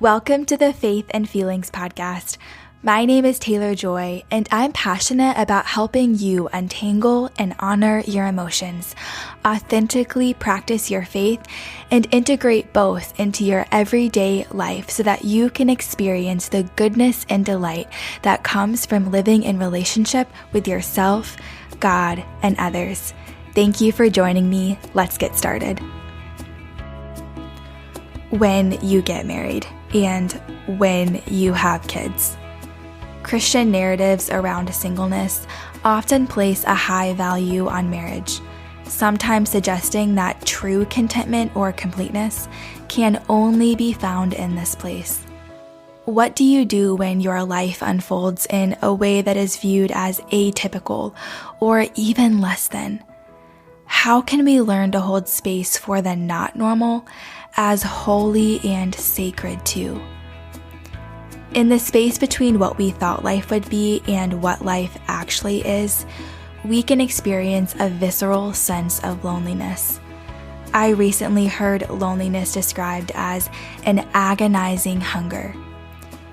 Welcome to the Faith and Feelings podcast. My name is Taylor Joy, and I'm passionate about helping you untangle and honor your emotions, authentically practice your faith, and integrate both into your everyday life so that you can experience the goodness and delight that comes from living in relationship with yourself, God, and others. Thank you for joining me. Let's get started. When you get married and when you have kids. Christian narratives around singleness often place a high value on marriage, sometimes suggesting that true contentment or completeness can only be found in this place. What do you do when your life unfolds in a way that is viewed as atypical or even less than? How can we learn to hold space for the not normal as holy and sacred too? In the space between what we thought life would be and what life actually is, we can experience a visceral sense of loneliness. I recently heard loneliness described as an agonizing hunger.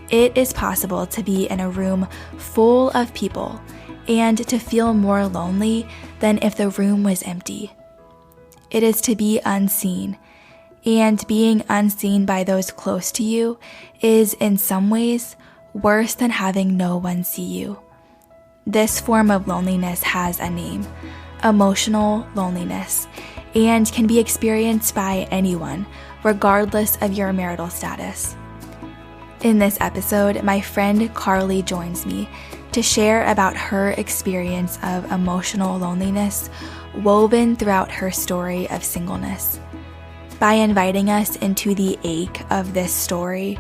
It is possible to be in a room full of people and to feel more lonely than if the room was empty. It is to be unseen, and being unseen by those close to you is, in some ways, worse than having no one see you. This form of loneliness has a name, emotional loneliness, and can be experienced by anyone, regardless of your marital status. In this episode, my friend Carley joins me to share about her experience of emotional loneliness woven throughout her story of singleness. By inviting us into the ache of this story,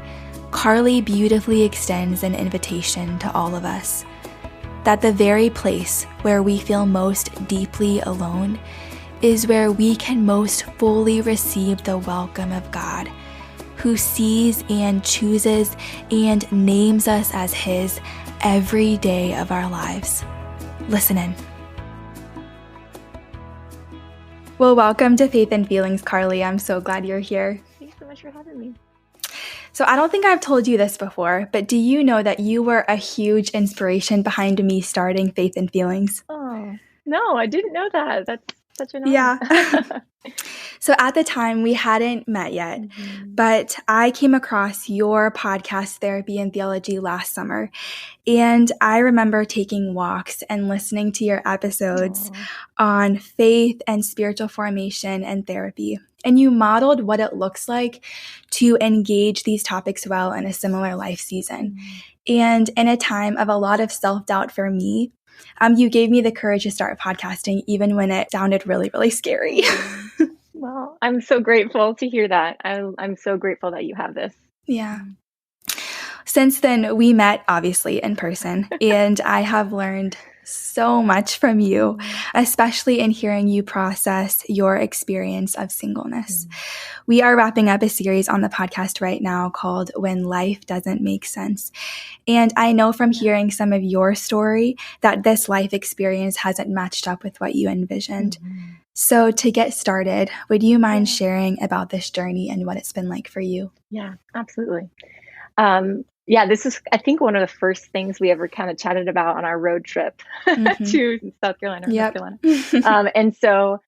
Carley beautifully extends an invitation to all of us that the very place where we feel most deeply alone is where we can most fully receive the welcome of God, who sees and chooses and names us as His every day of our lives. Listen in. Well, welcome to Faith and Feelings, Carley. I'm so glad you're here. Thanks so much for having me. So I don't think I've told you this before, but do you know that you were a huge inspiration behind me starting Faith and Feelings? Oh, no, I didn't know that. That's such an honor. Yeah. So at the time, we hadn't met yet, but I came across your podcast, Therapy and Theology, last summer. And I remember taking walks and listening to your episodes on faith and spiritual formation and therapy. And you modeled what it looks like to engage these topics well in a similar life season. And in a time of a lot of self-doubt for me, you gave me the courage to start podcasting, even when it sounded really, really scary. Well, I'm so grateful to hear that. I'm so grateful that you have this. Yeah. Since then, we met, obviously, in person, and I have learned so much from you, especially in hearing you process your experience of singleness. We are wrapping up a series on the podcast right now called When Life Doesn't Make Sense. And I know from hearing some of your story that this life experience hasn't matched up with what you envisioned. So to get started, would you mind sharing about this journey and what it's been like for you? Yeah, absolutely. This is, I think, one of the first things we ever kind of chatted about on our road trip to South Carolina. Yep. North Carolina. And so,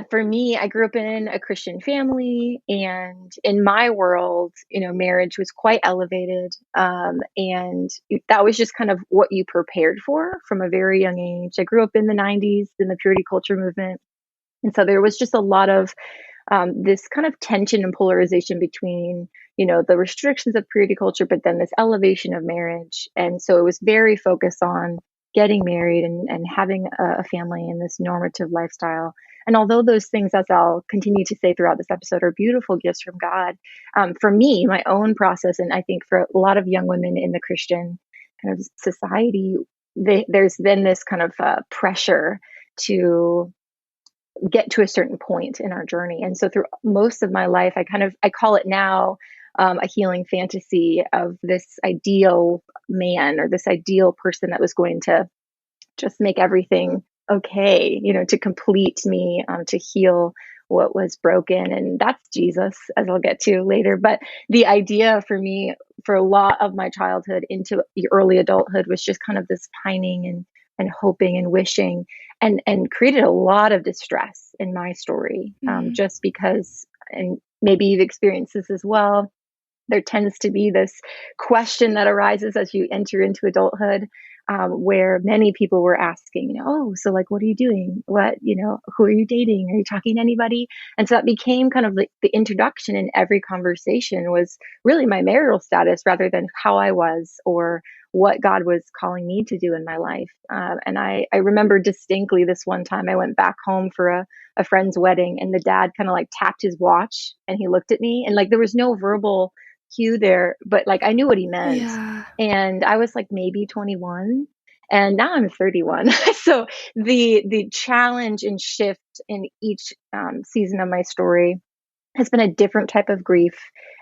for me, I grew up in a Christian family, and in my world, marriage was quite elevated. And that was just kind of what you prepared for from a very young age. I grew up in the 90s in the purity culture movement. And so there was just a lot of this kind of tension and polarization between, the restrictions of purity culture, but then this elevation of marriage. And so it was very focused on getting married and having a family in this normative lifestyle. And although those things, as I'll continue to say throughout this episode, are beautiful gifts from God, for me, my own process, and I think for a lot of young women in the Christian kind of society, there's then this kind of pressure to get to a certain point in our journey. And so through most of my life, I call it now a healing fantasy of this ideal man or this ideal person that was going to just make everything okay, to complete me, to heal what was broken. And that's Jesus, as I'll get to later. But the idea for me, for a lot of my childhood into early adulthood, was just kind of this pining and hoping and wishing, and created a lot of distress in my story, just because, and maybe you've experienced this as well, there tends to be this question that arises as you enter into adulthood, where many people were asking, oh, so like, what are you doing? Who are you dating? Are you talking to anybody? And so that became kind of like the introduction in every conversation, was really my marital status rather than how I was or what God was calling me to do in my life. And I remember distinctly this one time I went back home for a friend's wedding, and the dad kind of like tapped his watch and he looked at me, and like there was no verbal cue there, but like I knew what he meant. Yeah. And I was like maybe 21, and now I'm 31. So the challenge and shift in each season of my story has been a different type of grief,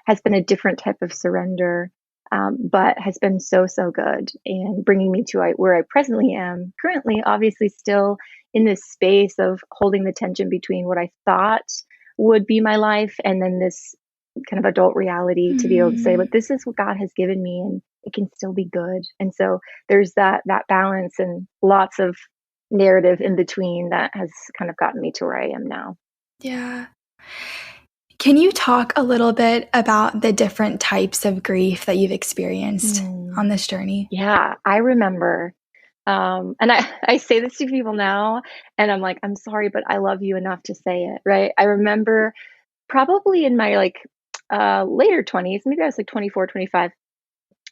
has been a different type of surrender, but has been so good, and bringing me to where I presently am currently, obviously still in this space of holding the tension between what I thought would be my life and then this kind of adult reality, to be able to say, but this is what God has given me and it can still be good. And so there's that balance and lots of narrative in between that has kind of gotten me to where I am now. Yeah. Can you talk a little bit about the different types of grief that you've experienced on this journey? Yeah, I remember. And I say this to people now, and I'm like, I'm sorry, but I love you enough to say it, right? I remember probably in my later 20s, maybe I was like 24, 25,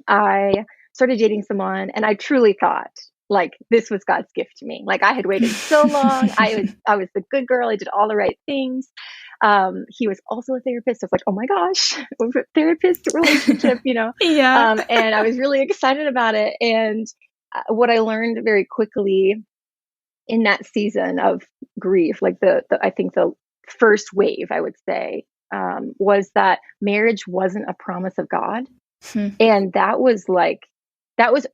I started dating someone, and I truly thought like this was God's gift to me. Like I had waited so long. I was the good girl. I did all the right things. He was also a therapist. I was like, oh my gosh, therapist relationship, Yeah. and I was really excited about it. And what I learned very quickly in that season of grief, like I think the first wave, I would say, was that marriage wasn't a promise of God. And that was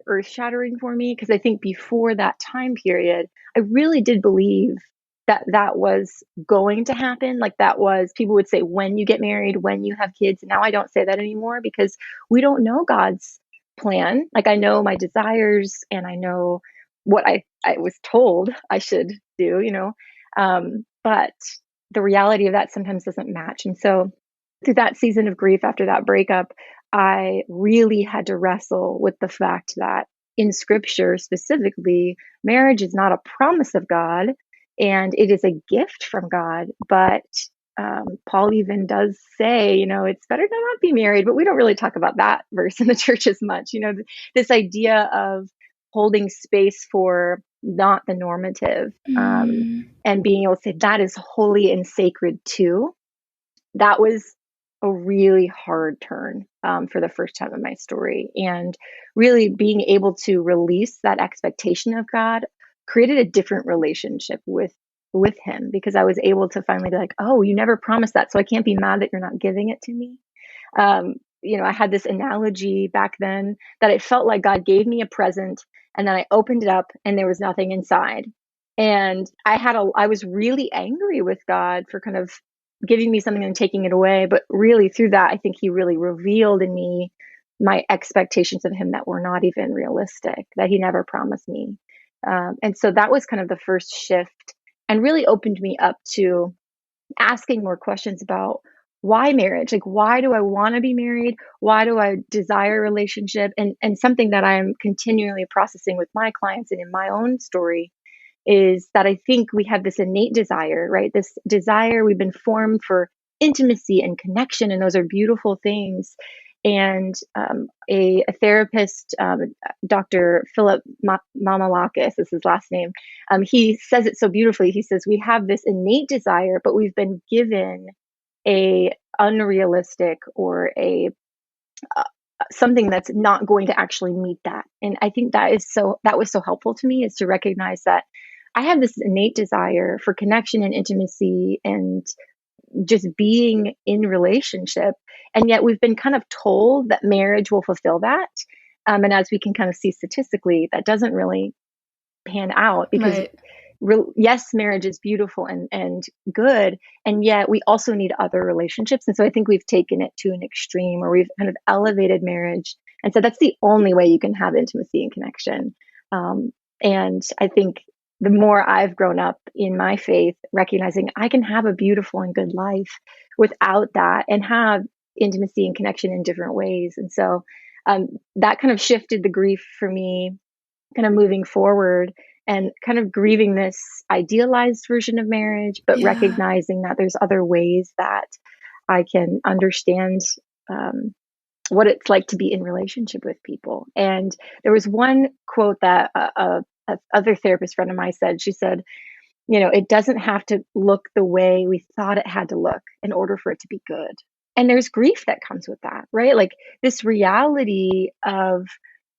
earth shattering for me, because I think before that time period, I really did believe that was going to happen. Like that was, people would say, when you get married, when you have kids. Now I don't say that anymore, because we don't know God's plan. Like I know my desires and I know what I was told I should do, but the reality of that sometimes doesn't match. And so through that season of grief after that breakup, I really had to wrestle with the fact that in scripture specifically, marriage is not a promise of God and it is a gift from God. But Paul even does say, it's better to not be married, but we don't really talk about that verse in the church as much. This idea of holding space for not the normative, and being able to say that is holy and sacred too. That was a really hard turn for the first time in my story. And really being able to release that expectation of God created a different relationship with him, because I was able to finally be like, oh, you never promised that, so I can't be mad that you're not giving it to me. I had this analogy back then that it felt like God gave me a present and then I opened it up and there was nothing inside. And I was really angry with God for kind of giving me something and taking it away. But really through that, I think he really revealed in me my expectations of him that were not even realistic, that he never promised me. And so that was kind of the first shift, and really opened me up to asking more questions about why marriage? Like, why do I want to be married? Why do I desire a relationship? And something that I'm continually processing with my clients and in my own story is that I think we have this innate desire, right? This desire, we've been formed for intimacy and connection, and those are beautiful things. And a therapist, Dr. Philip Mamalakis is his last name, he says it so beautifully. He says, we have this innate desire, but we've been given a unrealistic or a something that's not going to actually meet that. And I think that was so helpful to me, is to recognize that I have this innate desire for connection and intimacy and just being in relationship. And yet we've been kind of told that marriage will fulfill that. And as we can kind of see statistically, that doesn't really pan out, because Right. yes, marriage is beautiful and good, and yet we also need other relationships. And so I think we've taken it to an extreme where we've kind of elevated marriage and said that's the only way you can have intimacy and connection. Um, and I think the more I've grown up in my faith, recognizing I can have a beautiful and good life without that and have intimacy and connection in different ways. And so that kind of shifted the grief for me, kind of moving forward and kind of grieving this idealized version of marriage, but Yeah. recognizing that there's other ways that I can understand um, what it's like to be in relationship with people. And there was one quote that a other therapist friend of mine said. She said, it doesn't have to look the way we thought it had to look in order for it to be good. And there's grief that comes with that, right? Like this reality of,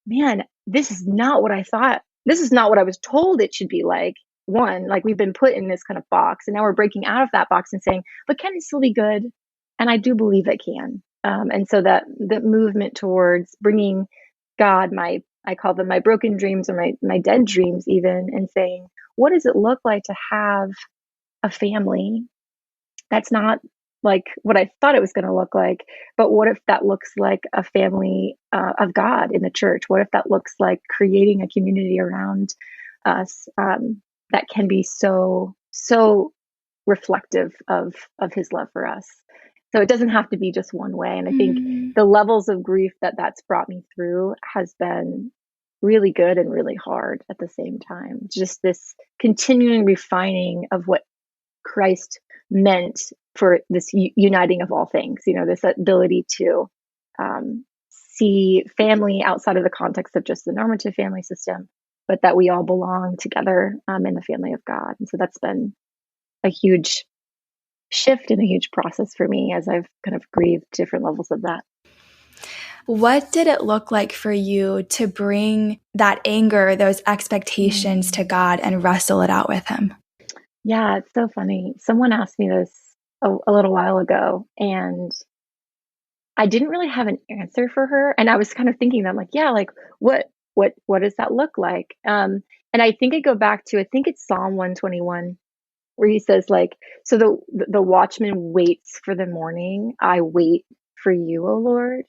man, this is not what I thought. This is not what I was told it should be like. One, like we've been put in this kind of box, and now we're breaking out of that box and saying, but can it still be good? And I do believe it can. And so that the movement towards bringing God, I call them my broken dreams or my dead dreams, even, and saying, what does it look like to have a family that's not like what I thought it was going to look like? But what if that looks like a family of God in the church? What if that looks like creating a community around us that can be so reflective of His love for us? So it doesn't have to be just one way. And I think Mm. the levels of grief that's brought me through has been really good and really hard at the same time. Just this continuing refining of what Christ meant for this uniting of all things, this ability to see family outside of the context of just the normative family system, but that we all belong together in the family of God. And so that's been a huge shift and a huge process for me as I've kind of grieved different levels of that. What did it look like for you to bring that anger, those expectations to God and wrestle it out with Him? Yeah, it's so funny. Someone asked me this a little while ago, and I didn't really have an answer for her. And I was kind of thinking that I'm like, yeah, like what does that look like? And I think I go back to, I think it's Psalm 121, where he says, like, so the watchman waits for the morning. I wait for you, O Lord,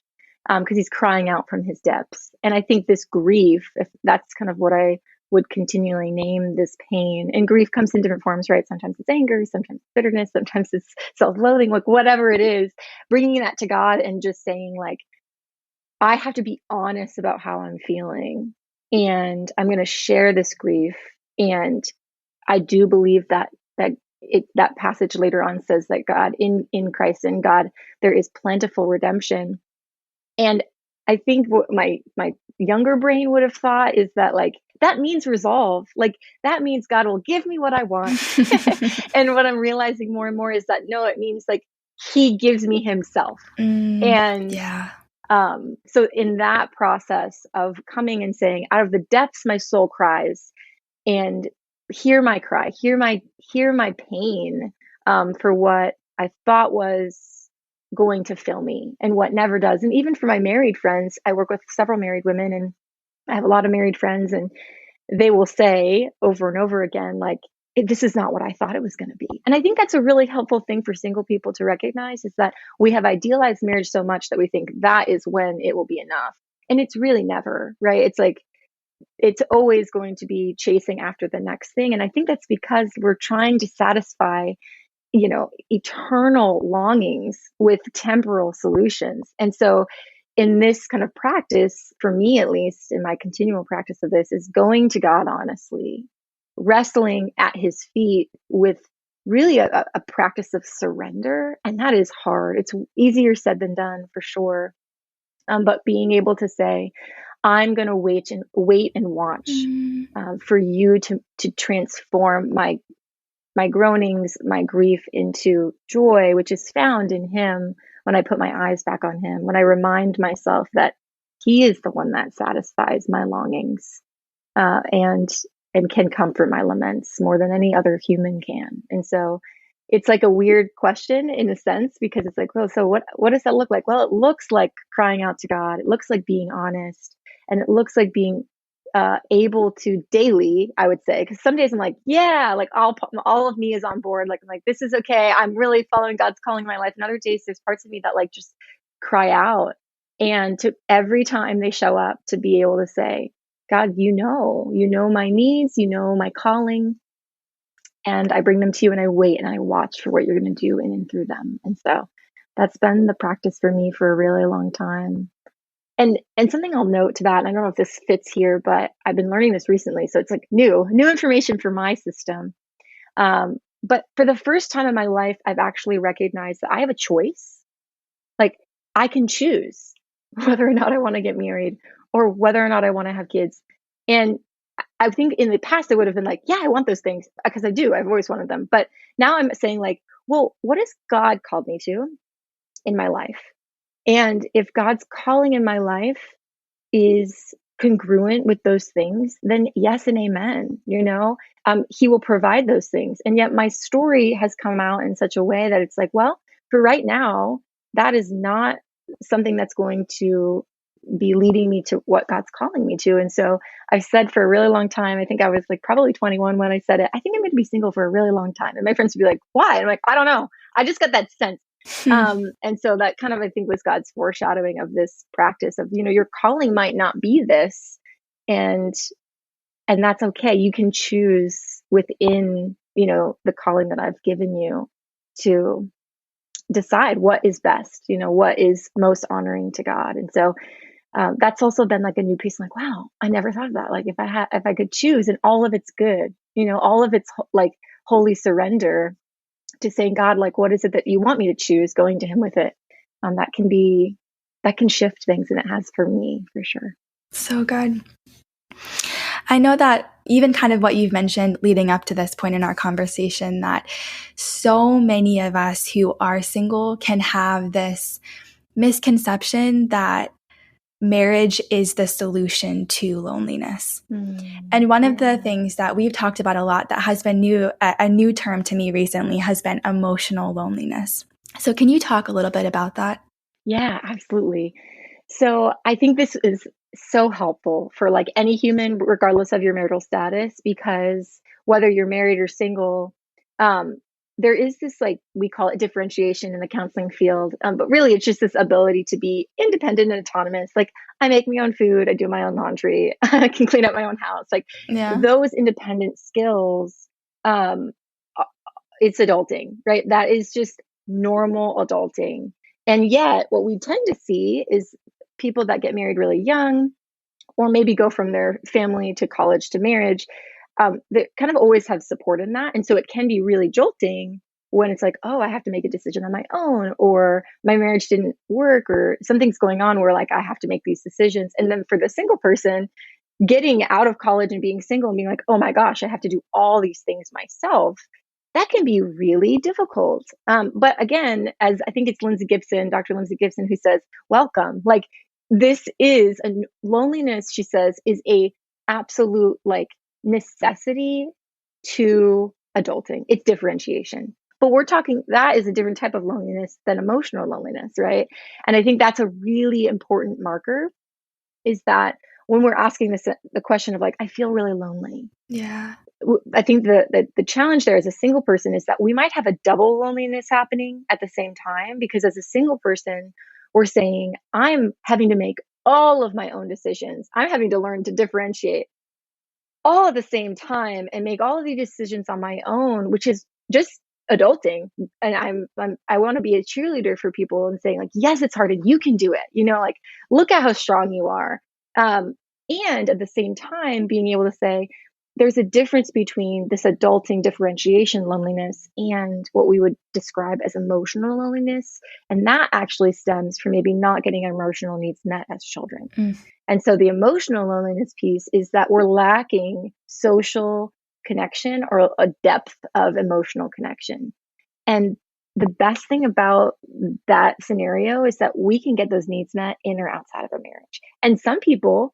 because he's crying out from his depths. And I think this grief, if that's kind of what I would continually name this pain, and grief comes in different forms, right? Sometimes it's anger, sometimes it's bitterness, sometimes it's self-loathing, like whatever it is, bringing that to God and just saying, like, I have to be honest about how I'm feeling, and I'm going to share this grief. And I do believe that passage later on says that God in Christ and God, there is plentiful redemption. And I think what my younger brain would have thought is that, like, that means resolve. Like, that means God will give me what I want. And what I'm realizing more and more is that no, it means like He gives me Himself. And Yeah. so in that process of coming and saying, out of the depths my soul cries, and hear my cry, hear my pain, for what I thought was going to fill me and what never does. And even for my married friends, I work with several married women, and I have a lot of married friends, and they will say over and over again, like, this is not what I thought it was going to be. And I think that's a really helpful thing for single people to recognize, is that we have idealized marriage so much that we think that is when it will be enough. And it's really never, right? It's like, it's always going to be chasing after the next thing. And I think that's because we're trying to satisfy, eternal longings with temporal solutions. And so in this kind of practice, for me, at least in my continual practice of this, is going to God honestly, wrestling at His feet with really a practice of surrender. And that is hard. It's easier said than done, for sure. But being able to say, I'm going to wait and watch for you to transform my groanings, my grief into joy, which is found in Him when I put my eyes back on Him, when I remind myself that He is the one that satisfies my longings, and can comfort my laments more than any other human can. And so it's like a weird question in a sense, because it's like, well, so what does that look like? Well, it looks like crying out to God. It looks like being honest, and it looks like being able to daily, I would say, because some days I'm like, yeah, like all of me is on board. Like I'm like, this is okay. I'm really following God's calling in my life. And other days, there's parts of me that like just cry out. And to every time they show up, to be able to say, God, you know my needs, you know my calling, and I bring them to you, and I wait and I watch for what you're going to do in and through them. And so that's been the practice for me for a really long time. And something I'll note to that, and I don't know if this fits here, but I've been learning this recently, so it's like new information for my system. But for the first time in my life, I've actually recognized that I have a choice. Like I can choose whether or not I want to get married or whether or not I want to have kids. And I think in the past I would have been like, yeah, I want those things because I do. I've always wanted them. But now I'm saying like, well, what has God called me to in my life? And if God's calling in my life is congruent with those things, then yes and amen. He will provide those things. And yet my story has come out in such a way that it's like, well, for right now, that is not something that's going to be leading me to what God's calling me to. And so I've said for a really long time, I think I was like probably 21 when I said it, I think I'm going to be single for a really long time. And my friends would be like, why? And I'm like, I don't know. I just got that sense. And so that kind of, I think, was God's foreshadowing of this practice of, your calling might not be this, and that's okay. You can choose within, the calling that I've given you to decide what is best, what is most honoring to God. And so that's also been like a new piece. I'm like, wow, I never thought of that. Like if I could choose, and all of it's good, all of it's like holy surrender to saying, God, like, what is it that you want me to choose? Going to him with it. That can shift things, and it has for me, for sure. So good. I know that even kind of what you've mentioned leading up to this point in our conversation, that so many of us who are single can have this misconception that marriage is the solution to loneliness. And one of the things that we've talked about a lot that has been a new term to me recently has been emotional loneliness. So can you talk a little bit about that? Yeah, absolutely. So I think this is so helpful for like any human, regardless of your marital status, because whether you're married or single, there is this, like, we call it differentiation in the counseling field. But really it's just this ability to be independent and autonomous. Like I make my own food, I do my own laundry, I can clean up my own house. Like those independent skills, it's adulting, right? That is just normal adulting. And yet what we tend to see is people that get married really young, or maybe go from their family to college to marriage, they kind of always have support in that. And so it can be really jolting when it's like, oh, I have to make a decision on my own, or my marriage didn't work, or something's going on where like I have to make these decisions. And then for the single person, getting out of college and being single and being like, oh my gosh, I have to do all these things myself, that can be really difficult. But again, as I think it's Dr. Lindsay Gibson, who says, welcome. Like this is loneliness, she says, is a absolute like necessity to adulting. It's differentiation. But we're talking, that is a different type of loneliness than emotional loneliness, right? And I think that's a really important marker, is that when we're asking the question of like, I feel really lonely. Yeah. I think the challenge there as a single person is that we might have a double loneliness happening at the same time, because as a single person, we're saying, I'm having to make all of my own decisions. I'm having to learn to differentiate all at the same time and make all of these decisions on my own, which is just adulting. And I want to be a cheerleader for people and saying like, yes, it's hard and you can do it. Like, look at how strong you are. And at the same time, being able to say, there's a difference between this adulting differentiation loneliness and what we would describe as emotional loneliness. And that actually stems from maybe not getting our emotional needs met as children. And so the emotional loneliness piece is that we're lacking social connection or a depth of emotional connection. And the best thing about that scenario is that we can get those needs met in or outside of a marriage. And some people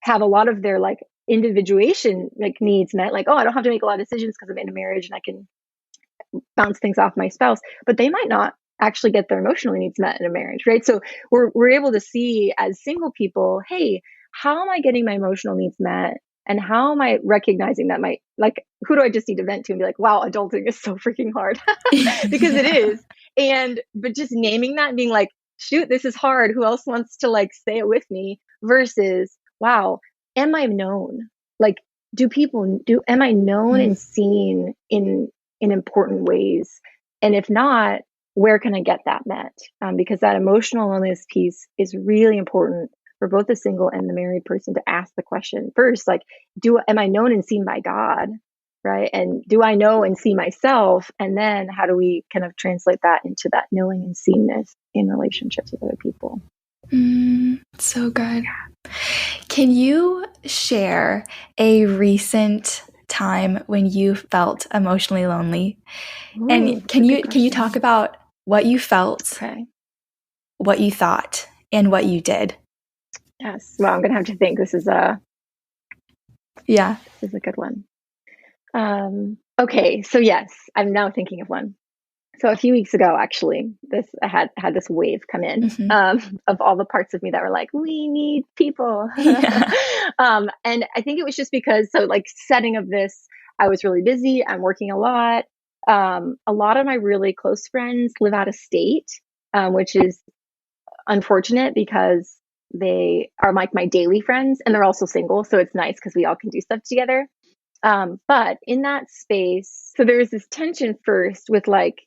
have a lot of their like individuation like needs met, like, oh, I don't have to make a lot of decisions because I'm in a marriage and I can bounce things off my spouse, but they might not actually get their emotional needs met in a marriage, right? So we're able to see as single people, hey, how am I getting my emotional needs met And how am I recognizing that who do I just need to vent to and be like, wow, adulting is so freaking hard because it Yeah. is. But just naming that and being like, shoot, this is hard. Who else wants to like say it with me versus, wow, am I known? Like, am I known Mm. and seen in important ways? And if not, where can I get that met? Because that emotional loneliness piece is really important for both the single and the married person to ask the question first, like, am I known and seen by God? Right. And do I know and see myself? And then how do we kind of translate that into that knowing and seenness in relationships with other people? So good. Can you share a recent time when you felt emotionally lonely? Ooh, And that's a good can you question. talk about what you felt, Okay. what you thought, and what you did? Yes. Well, I'm going to have to think. This is a good one. Okay. So yes, I'm now thinking of one. So a few weeks ago, actually, I had this wave come in of all the parts of me that were like, we need people. Yeah. And I think it was just because, so like setting of this, I was really busy. I'm working a lot. A lot of my really close friends live out of state, which is unfortunate because they are like my daily friends and they're also single. So it's nice because we all can do stuff together. But in that space, so there was this tension first with like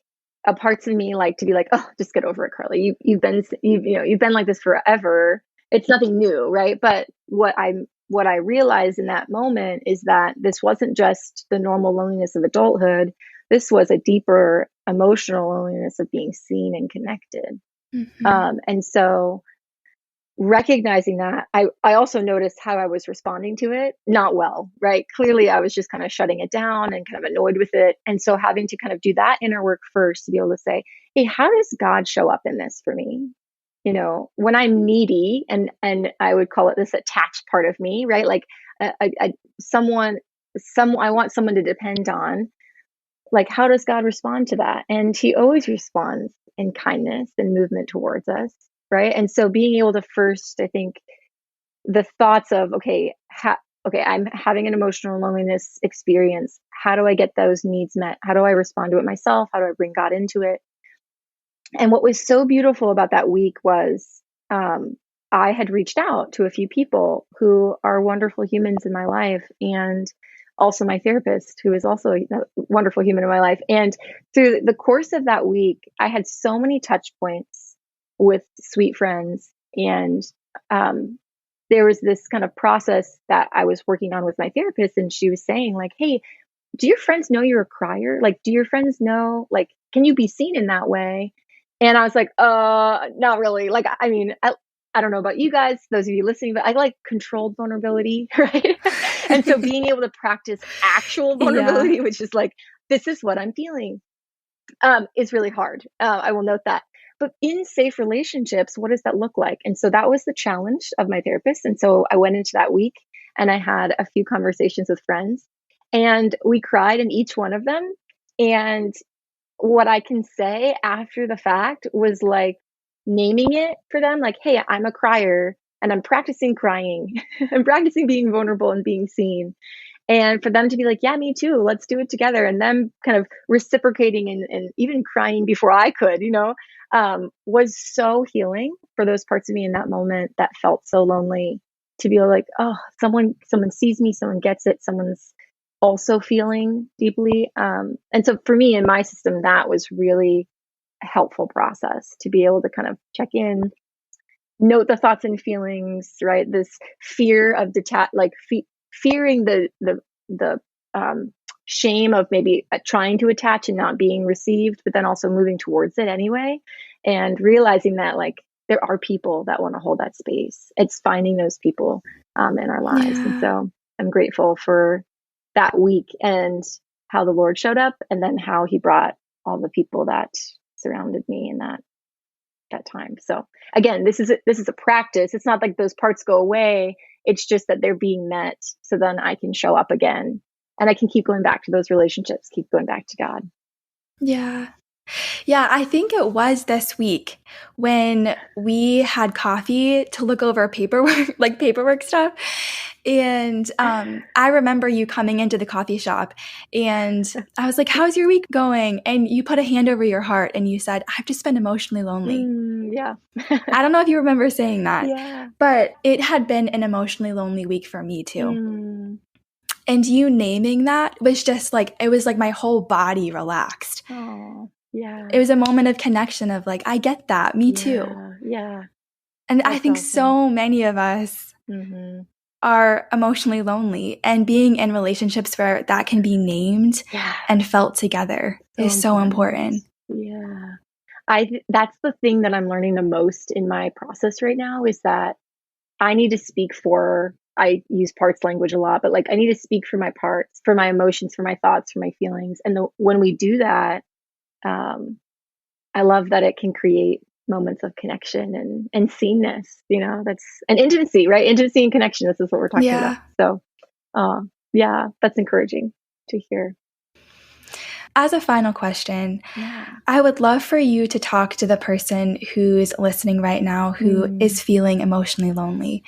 a parts of me like to be like, oh, just get over it, Carly. You've been like this forever. It's nothing new, right? But what I realized in that moment is that this wasn't just the normal loneliness of adulthood. This was a deeper emotional loneliness of being seen and connected. And so recognizing that, I also noticed how I was responding to it not well, right? Clearly, I was just kind of shutting it down and kind of annoyed with it. And so having to kind of do that inner work first to be able to say, hey, how does God show up in this for me? You know, when I'm needy, and I would call it this attached part of me, right? Like someone, I want someone to depend on. Like, how does God respond to that? And He always responds in kindness and movement towards us, right? And so being able to first, I think, the thoughts of, okay, I'm having an emotional loneliness experience. How do I get those needs met? How do I respond to it myself? How do I bring God into it? And what was so beautiful about that week was I had reached out to a few people who are wonderful humans in my life, and also my therapist, who is also a wonderful human in my life. And through the course of that week, I had so many touch points with sweet friends. And there was this kind of process that I was working on with my therapist. And she was saying, like, hey, do your friends know you're a crier? Like, do your friends know, like, can you be seen in that way? And I was like, not really. Like, I mean, I don't know about you guys, those of you listening, but I like controlled vulnerability, right? And so being able to practice actual vulnerability, Yeah. which is like, this is what I'm feeling, is really hard. I will note that. But in safe relationships, what does that look like? And so that was the challenge of my therapist. And so I went into that week and I had a few conversations with friends and we cried in each one of them. And what I can say after the fact was like naming it for them, like, hey, I'm a crier and I'm practicing crying. I'm practicing being vulnerable and being seen. And for them to be like, yeah, me too, let's do it together. And them kind of reciprocating and even crying before I could, was so healing for those parts of me in that moment that felt so lonely, to be like, oh, someone sees me, someone gets it, someone's also feeling deeply. And so for me in my system, that was really a helpful process to be able to kind of check in, note the thoughts and feelings, right? This fear of fearing the shame of maybe trying to attach and not being received, but then also moving towards it anyway, and realizing that like there are people that want to hold that space. It's finding those people in our lives, and so I'm grateful for that week and how the Lord showed up, and then how He brought all the people that surrounded me in that time. So again, this is a practice. It's not like those parts go away. It's just that they're being met. So then I can show up again and I can keep going back to those relationships, keep going back to God. Yeah. Yeah, I think it was this week when we had coffee to look over paperwork, like paperwork stuff. And I remember you coming into the coffee shop and I was like, how's your week going? And you put a hand over your heart and you said, I've just been emotionally lonely. Yeah. I don't know if you remember saying that, Yeah. but it had been an emotionally lonely week for me too. Mm. And you naming that was just like, it was like my whole body relaxed. Oh, yeah. It was a moment of connection of like, I get that, me too. Yeah. And I That's think awesome. so many of us are emotionally lonely, and being in relationships where that can be named and felt together is so important. Yeah. That's the thing that I'm learning the most in my process right now is that I need to speak for, I use parts language a lot, but like I need to speak for my parts, for my emotions, for my thoughts, for my feelings. And when we do that, I love that it can create moments of connection and seenness, that's an intimacy, right? Intimacy and connection. This is what we're talking about. So, yeah, that's encouraging to hear. As a final question, I would love for you to talk to the person who's listening right now who is feeling emotionally lonely.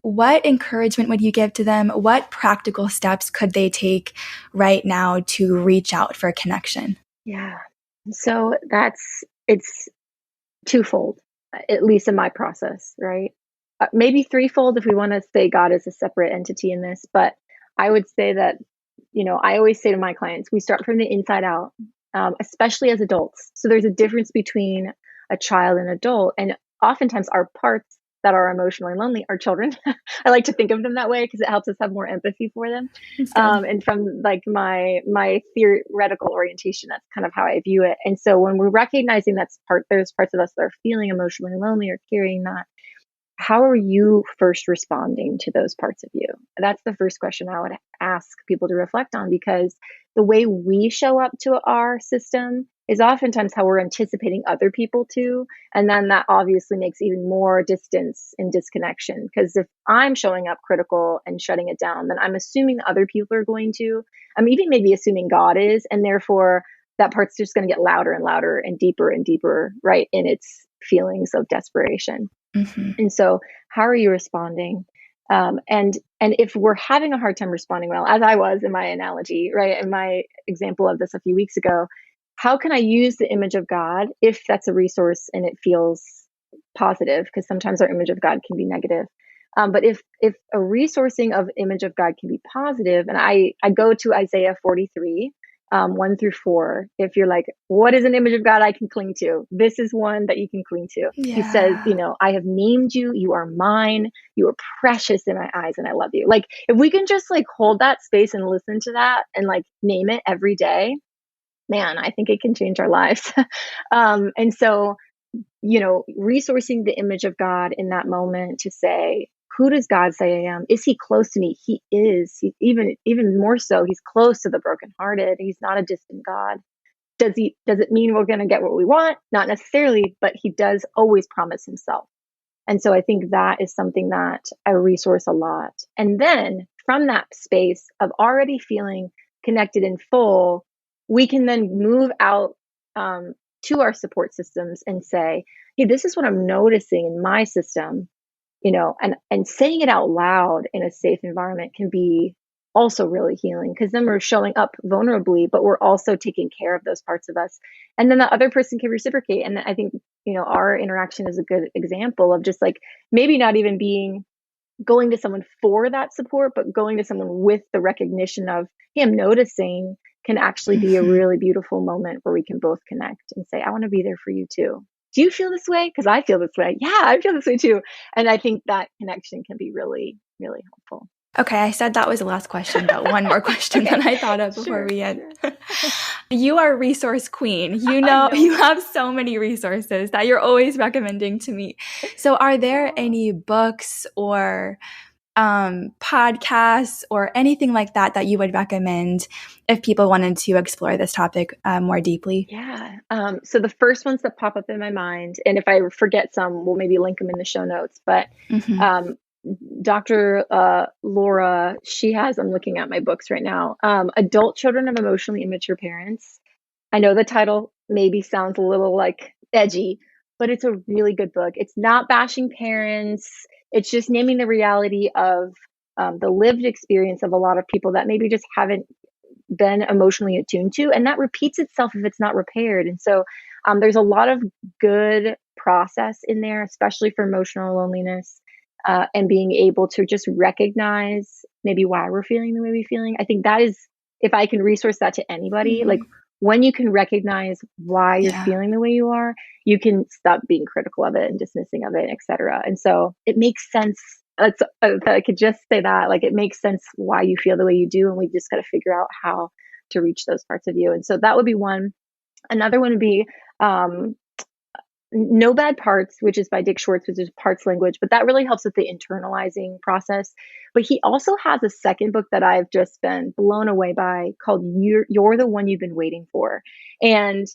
What encouragement would you give to them? What practical steps could they take right now to reach out for connection? Yeah. So it's twofold, at least in my process, right? Maybe threefold if we want to say God is a separate entity in this. But I would say that, I always say to my clients, we start from the inside out, especially as adults. So there's a difference between a child and adult. And oftentimes our parts that are emotionally lonely are children. I like to think of them that way because it helps us have more empathy for them. And from like my theoretical orientation, that's kind of how I view it. And so when we're recognizing there's parts of us that are feeling emotionally lonely or carrying that, how are you first responding to those parts of you? That's the first question I would ask people to reflect on, because the way we show up to our system is oftentimes how we're anticipating other people to. And then that obviously makes even more distance and disconnection. Because if I'm showing up critical and shutting it down, then I'm assuming other people are going to. I'm even maybe assuming God is. And therefore, that part's just going to get louder and louder and deeper, right, in its feelings of desperation. And so how are you responding? And if we're having a hard time responding well, as I was in my analogy, right, in my example of this a few weeks ago, how can I use the image of God if that's a resource and it feels positive? Because sometimes our image of God can be negative. But if a resourcing of image of God can be positive, and I go to Isaiah 43, 1-4. If you're like, what is an image of God I can cling to? This is one that you can cling to. He says, I have named you. You are mine. You are precious in my eyes, and I love you. Like, if we can just like hold that space and listen to that and like name it every day, man, I think it can change our lives. And so, resourcing the image of God in that moment to say, who does God say I am? Is he close to me? He is. He's even more so. He's close to the brokenhearted. He's not a distant God. Does it mean we're going to get what we want? Not necessarily, but he does always promise himself. And so I think that is something that I resource a lot. And then from that space of already feeling connected in full, we can then move out to our support systems and say, hey, this is what I'm noticing in my system. And saying it out loud in a safe environment can be also really healing, because then we're showing up vulnerably, but we're also taking care of those parts of us. And then the other person can reciprocate. And I think, our interaction is a good example of just like maybe not even going to someone for that support, but going to someone with the recognition of, hey, I'm noticing, can actually be a really beautiful moment where we can both connect and say, I want to be there for you too. Do you feel this way? Because I feel this way. Yeah, I feel this way too. And I think that connection can be really, really helpful. Okay, I said that was the last question, but one more question that I thought of before we end. You are a resource queen. You have so many resources that you're always recommending to me. So are there any books or podcasts or anything like that you would recommend if people wanted to explore this topic more deeply? Yeah. So the first ones that pop up in my mind, and if I forget some, we'll maybe link them in the show notes, but Dr. Laura, she has, I'm looking at my books right now, Adult Children of Emotionally Immature Parents. I know the title maybe sounds a little like edgy, but it's a really good book. It's not bashing parents. it's just naming the reality of the lived experience of a lot of people that maybe just haven't been emotionally attuned to, and that repeats itself if it's not repaired. And so there's a lot of good process in there, especially for emotional loneliness, and being able to just recognize maybe why we're feeling the way we're feeling. I think that is, if I can resource that to anybody, like when you can recognize why you're feeling the way you are, you can stop being critical of it and dismissing of it, etc. And so it makes sense. I could just say that, like, it makes sense why you feel the way you do, and we just got to figure out how to reach those parts of you. And so that would be one. Another one would be No Bad Parts, which is by Dick Schwartz, which is parts language, but that really helps with the internalizing process. But he also has a second book that I've just been blown away by called You're the One You've Been Waiting For. And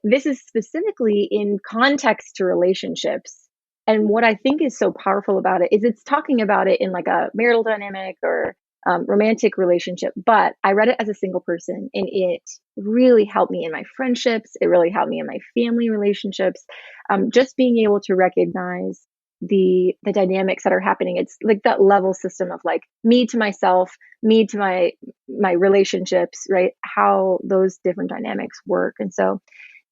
this is specifically in context to relationships. And what I think is so powerful about it is it's talking about it in like a marital dynamic or romantic relationship. But I read it as a single person, and it really helped me in my friendships. It really helped me in my family relationships. Just being able to recognize the dynamics that are happening. It's like that level system of like me to myself, me to my relationships, right? How those different dynamics work. And so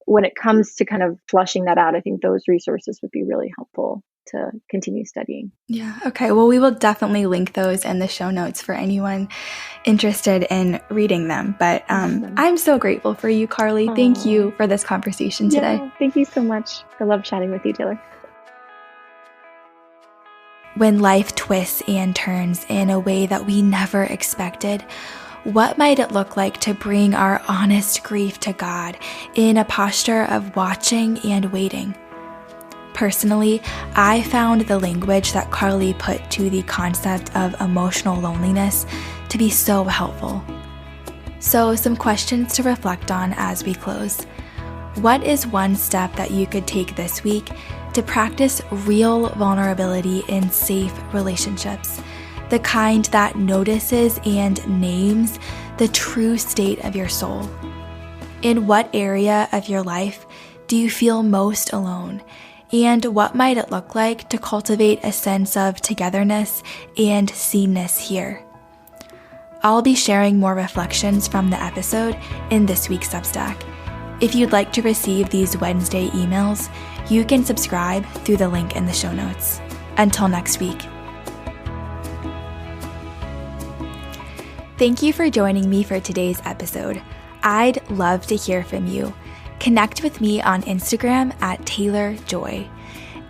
when it comes to kind of flushing that out, I think those resources would be really helpful to continue studying. Yeah. Okay. Well, we will definitely link those in the show notes for anyone interested in reading them. But I'm so grateful for you, Carley. Thank you for this conversation today. Yeah, thank you so much. I love chatting with you, Taylor. When life twists and turns in a way that we never expected, what might it look like to bring our honest grief to God in a posture of watching and waiting? Personally, I found the language that Carley put to the concept of emotional loneliness to be so helpful. So, some questions to reflect on as we close. What is one step that you could take this week to practice real vulnerability in safe relationships? The kind that notices and names the true state of your soul. In what area of your life do you feel most alone? And what might it look like to cultivate a sense of togetherness and seenness here? I'll be sharing more reflections from the episode in this week's Substack. If you'd like to receive these Wednesday emails, you can subscribe through the link in the show notes. Until next week. Thank you for joining me for today's episode. I'd love to hear from you. Connect with me on Instagram at TaylorJoy.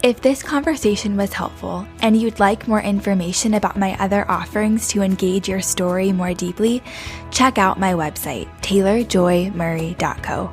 If this conversation was helpful and you'd like more information about my other offerings to engage your story more deeply, check out my website, taylorjoymurray.co.